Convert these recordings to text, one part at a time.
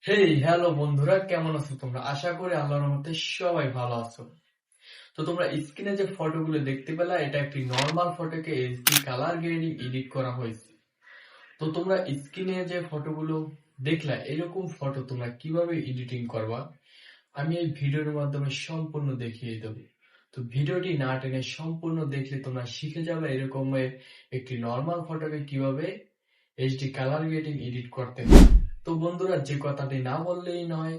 Hey hello বন্ধুরা, কেমন আছো তোমরা? আশা করি আল্লাহর রহমতে সবাই ভালো আছো। তো তোমরা স্ক্রিনে যে ফটোগুলো দেখতে পেলা, এটা একটি নর্মাল ফটোকে এইচডি কালার গ্রেডিং এডিট করা হয়েছে। তো তোমরা স্ক্রিনে যে ফটোগুলো দেখলা, এরকম ফটো তোমরা কিভাবে এডিটিং করবা আমি এই ভিডিওর মাধ্যমে সম্পূর্ণ দেখিয়ে দেবো। তো ভিডিওটি না টেনে সম্পূর্ণ দেখলে তোমরা শিখে যাবে এরকম একটি নর্মাল ফটোকে কিভাবে এইচডি কালার গ্রেডিং এডিট করতে হয়। তো বন্ধুরা, যে কথাটি না বললেই নয়,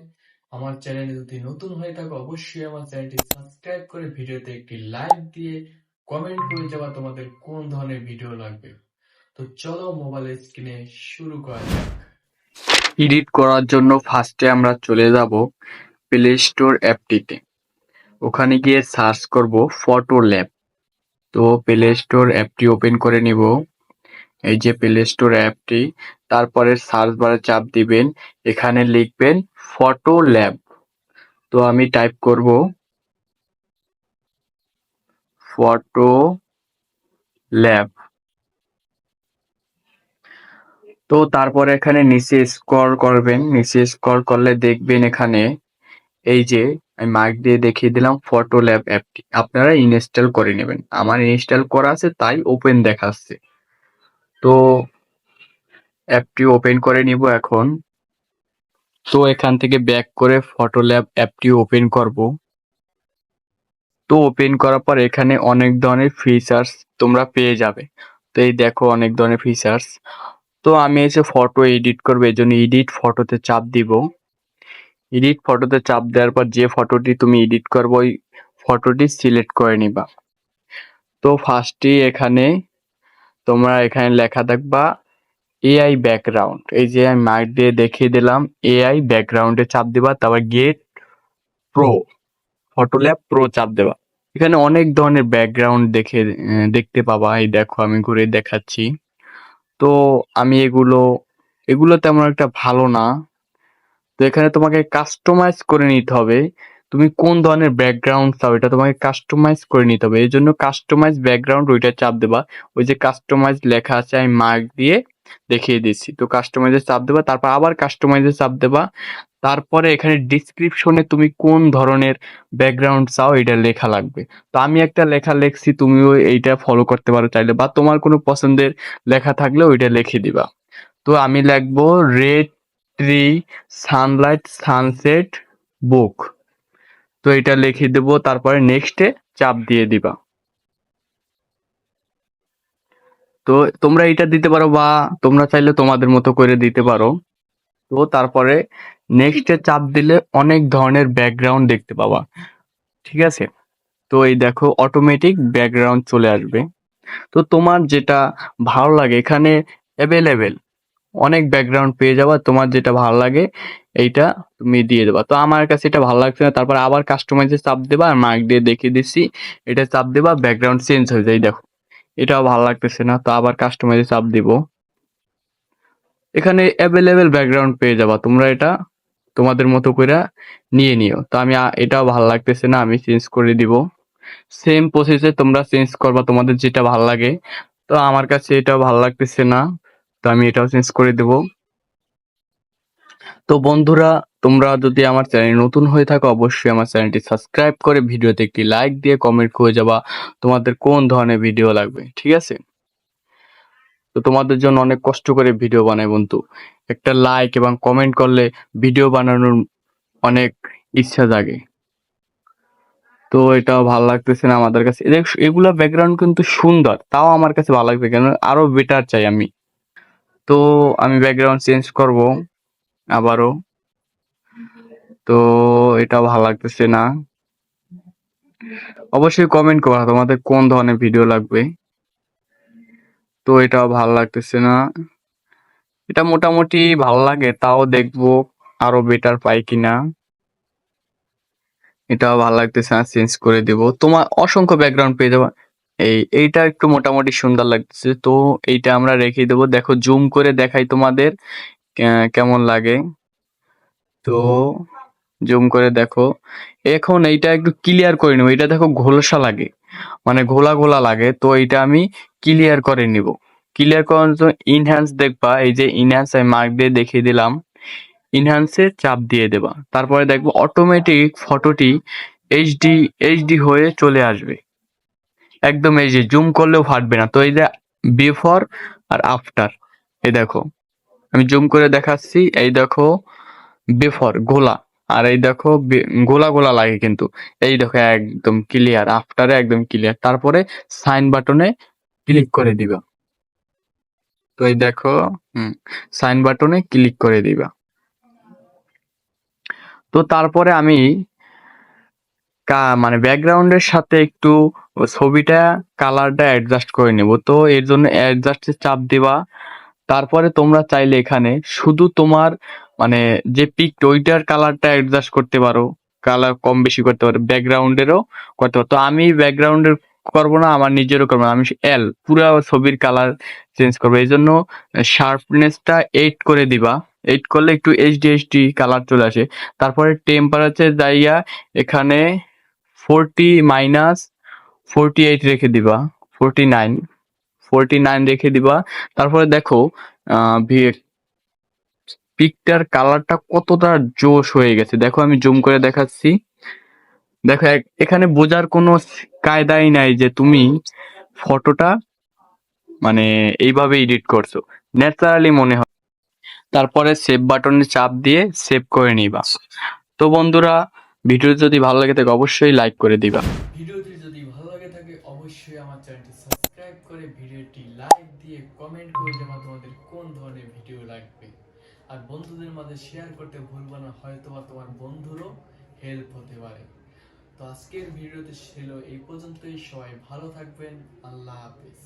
আমার চ্যানেলে যদি নতুন হয়ে থাকো অবশ্যই আমার চ্যানেলটি সাবস্ক্রাইব করে ভিডিওতে একটি লাইক দিয়ে কমেন্ট করে যাওয়া তোমাদের কোন ধরনের ভিডিও লাগবে। তো চলো মোবাইল স্ক্রিনে শুরু করা যাক। এডিট করার জন্য ফার্স্টে আমরা চলে যাব প্লে স্টোর অ্যাপটিতে। ওখানে গিয়ে সার্চ করব ফটো ল্যাব। তো প্লে স্টোর অ্যাপটি ওপেন করে নিব। এই যে প্লে স্টোর অ্যাপটি, তারপরে সার্চ বারে চাপ দিবেন, এখানে লিখবেন ফটো ল্যাব। তো আমি টাইপ করব ফটো ল্যাব। তো তারপরে এখানে নিচে স্ক্রল করবেন, নিচে স্ক্রল করলে দেখবেন এখানে এই যে আমি মার্ক দিয়ে দেখিয়ে দিলাম ফটো ল্যাব অ্যাপটি আপনারা ইনস্টল করে নেবেন। আমার ইনস্টল করা আছে তাই ওপেন দেখাচ্ছে। তো অ্যাপটি ওপেন করে নিব এখন। তো এখান থেকে ব্যাক করে ফটো ল্যাব অ্যাপটি ওপেন করব। তো ওপেন করার পর এখানে অনেক ধরনের ফিচার্স তোমরা পেয়ে যাবে। তো এই দেখো অনেক ধরনের ফিচার্স। তো আমি এসে ফটো এডিট করবো, এই জন্য এডিট ফটোতে চাপ দিব। এডিট ফটোতে চাপ দেওয়ার পর যে ফটোটি তুমি এডিট করবো ওই ফটোটি সিলেক্ট করে নিবা। তো ফার্স্টে এখানে তোমরা এখানে লেখা দেখবা এআই ব্যাকগ্রাউন্ড। এই যে আমি মার্ক দিয়ে দেখিয়ে দিলাম, এআই ব্যাকগ্রাউন্ডে চাপ দিবা, তারপর get pro, photo lab pro চাপ দেবা। এখানে অনেক ধরনের ব্যাকগ্রাউন্ড দেখতে পাবা। এই দেখো আমি ঘুরে দেখাচ্ছি। তো আমি এগুলো তেমন একটা ভালো না। তো এখানে তোমাকে কাস্টমাইজ করে নিতে হবে। তুমি কোন ধরনের ব্যাকগ্রাউন্ড চাও এটা তোমাকে কাস্টমাইজ করে নিতে হবে। এই জন্য কাস্টমাইজ ব্যাকগ্রাউন্ড ওইটা চাপ দেবা। ওই যে কাস্টমাইজ লেখা আছে আমি মার্ক দিয়ে দেখিয়ে দিচ্ছি। তো কাস্টমাইজে চাপ দেবা, তারপর আবার কাস্টমাইজে চাপ দেবা। তারপরে এখানে ডিসক্রিপশনে তুমি কোন ধরনের ব্যাকগ্রাউন্ড চাও এটা লেখা লাগবে। তো আমি একটা লেখা লিখছি, তুমিও এইটা ফলো করতে পারো চাইলে, বা তোমার কোনো পছন্দের লেখা থাকলে ওইটা লিখে দিবা। তো আমি লিখবো রেড ট্রি সানলাইট সানসেট বুক। তো এটা লিখে দেবো, তারপরে নেক্সটে চাপ দিয়ে দিবা। তো তোমরা এটা দিতে পারো বা তোমরা চাইলে তোমাদের মতো করে দিতে পারো। তো তারপরে নেক্সটে চাপ দিলে অনেক ধরনের ব্যাকগ্রাউন্ড দেখতে পাবা, ঠিক আছে? তো এই দেখো অটোমেটিক ব্যাকগ্রাউন্ড চলে আসবে। তো তোমার যেটা ভালো লাগে এখানে অ্যাভেলেবেল অনেক ব্যাকগ্রাউন্ড পেয়ে যাবা। তোমার যেটা ভালো লাগে এইটা তুমি দিয়ে দেবা। তো আমার কাছে এটা ভালো লাগছে না, তারপর আবার কাস্টমাইজে চাপ দেবা, আর মার্ক দিয়ে দেখিয়ে দিচ্ছি, এটা চাপ দেবা, ব্যাকগ্রাউন্ড চেঞ্জ হয়ে যায়। দেখো এটাও ভালো লাগতেছে না, তো আবার কাস্টমাইজে চাপ দিব। এখানে অ্যাভেলেবেল ব্যাকগ্রাউন্ড পেয়ে যাবা, তোমরা এটা তোমাদের মতো করে নিয়ে নিও। তো আমি এটাও ভালো লাগতেছে না, আমি চেঞ্জ করে দিব। সেম প্রসেসে তোমরা চেঞ্জ করবা তোমাদের যেটা ভালো লাগে। তো আমার কাছে এটাও ভালো লাগতেছে না, তো আমি এটাও চেঞ্জ করে দেব। তো বন্ধুরা, তোমরা যদি আমার চ্যানেল নতুন হয়ে থাকো অবশ্যই আমার চ্যানেলটি সাবস্ক্রাইব করে ভিডিওতে একটি লাইক দিয়ে কমেন্ট করে যাবা তোমাদের কোন ধরনের ভিডিও লাগবে, ঠিক আছে? তো তোমাদের জন্য অনেক কষ্ট করে ভিডিও বানাই বন্ধু। একটা লাইক এবং কমেন্ট করলে ভিডিও বানানোর অনেক ইচ্ছা জাগে। তো এটাও ভালো লাগতেছে না আমাদের কাছে। এগুলা ব্যাকগ্রাউন্ড কিন্তু সুন্দর, তাও আমার কাছে ভালো লাগবে কেন, আরো বেটার চাই আমি। তো আমি ব্যাকগ্রাউন্ড চেঞ্জ করব আবারও। তো এটা ভালো লাগতেছে না। অবশ্যই কমেন্ট করো তোমাদের কোন ধরনের ভিডিও লাগবে। তো এটাও ভালো লাগতেছে না। এটা মোটামুটি ভালো লাগে, তাও দেখবো আরো বেটার পাই কিনা। এটাও ভালো লাগতেছে না, চেঞ্জ করে দেব। তোমার অসংখ্য ব্যাকগ্রাউন্ড পেয়ে যাবে। এইটা একটু মোটামুটি সুন্দর লাগতেছে, তো এইটা আমরা রেখে দেবো। দেখো জুম করে দেখাই তোমাদের কেমন লাগে। তো জুম করে দেখো, এখন এইটা একটু ক্লিয়ার করে নেবো। এটা দেখো ঘোলসা লাগে, মানে ঘোলা ঘোলা লাগে। তো এইটা আমি ক্লিয়ার করে নিব। ক্লিয়ার করার জন্য ইনহ্যান্স দেখবা, এই যে ইনহ্যান্স আমি মার্ক দিয়ে দেখিয়ে দিলাম। ইনহ্যান্সে চাপ দিয়ে দেবা, তারপরে দেখবো অটোমেটিক ফটোটি এইচডি এইচডি হয়ে চলে আসবে। একদম এই যে জুম করলেও ফাটবে না। তো এই যে বিফোর আর আফটার, এই দেখো আমি জুম করে দেখাচ্ছি, এই দেখো বিফোর গোলা, আর এই দেখো গোলা গোলা লাগে কিন্তু, এই দেখো একদম ক্লিয়ার, আফটারে একদম ক্লিয়ার। তারপরে সাইন বাটনে ক্লিক করে দিবা। তো এই দেখো, সাইন বাটনে ক্লিক করে দিবা। তো তারপরে আমি মানে ব্যাকগ্রাউন্ডের সাথে একটু ছবিটা কালারটা অ্যাডজাস্ট করে নেব। তো এর জন্য অ্যাডজাস্টে চাপ দিবা। তারপরে তোমরা চাইলে এখানে শুধু তোমার মানে যে পিক ওইটার কালারটা অ্যাডজাস্ট করতে পারো, কালার কম বেশি করতে পারো, ব্যাকগ্রাউন্ডেরও করতে পারো। তো আমি ব্যাকগ্রাউন্ডের করবো না, আমার নিজেরও করবো না, আমি পুরো ছবির কালার চেঞ্জ করবো। এই জন্য শার্পনেসটা 8 করে দিবা। 8 করলে একটু এইচডি এইচডি কালার চলে আসে। তারপরে টেম্পারেচার যাইয়া এখানে 48 রেখে দিবা, 49 রেখে দিবা। তারপরে দেখো পিকটার কালারটা কতটা জোশ হয়ে গেছে, দেখো আমি জুম করে দেখাচ্ছি। দেখো এখানে বোঝার কোনো কায়দাই নাই যে তুমি ফটোটা মানে এইভাবে এডিট করছো, ন্যাচারালি মনে হয়। তারপরে সেভ বাটনে চাপ দিয়ে সেভ করে নিবা। তো বন্ধুরা, ভিডিও যদি ভালো লাগে থাকে অবশ্যই লাইক করে দিবা। ভিডিওটি যদি ভালো লাগে থাকে অবশ্যই আমার চ্যানেলটি সাবস্ক্রাইব করে ভিডিওটি লাইক দিয়ে কমেন্ট করে জানাও তোমাদের কোন ধরনের ভিডিও লাগবে। আর বন্ধুদের মাঝে শেয়ার করতে ভুলবা না, হয়তো বা তোমার বন্ধুরও হেল্প হতে পারে। তো আজকের ভিডিওতে ছিল এই পর্যন্তই, সবাই ভালো থাকবেন, আল্লাহ হাফেজ।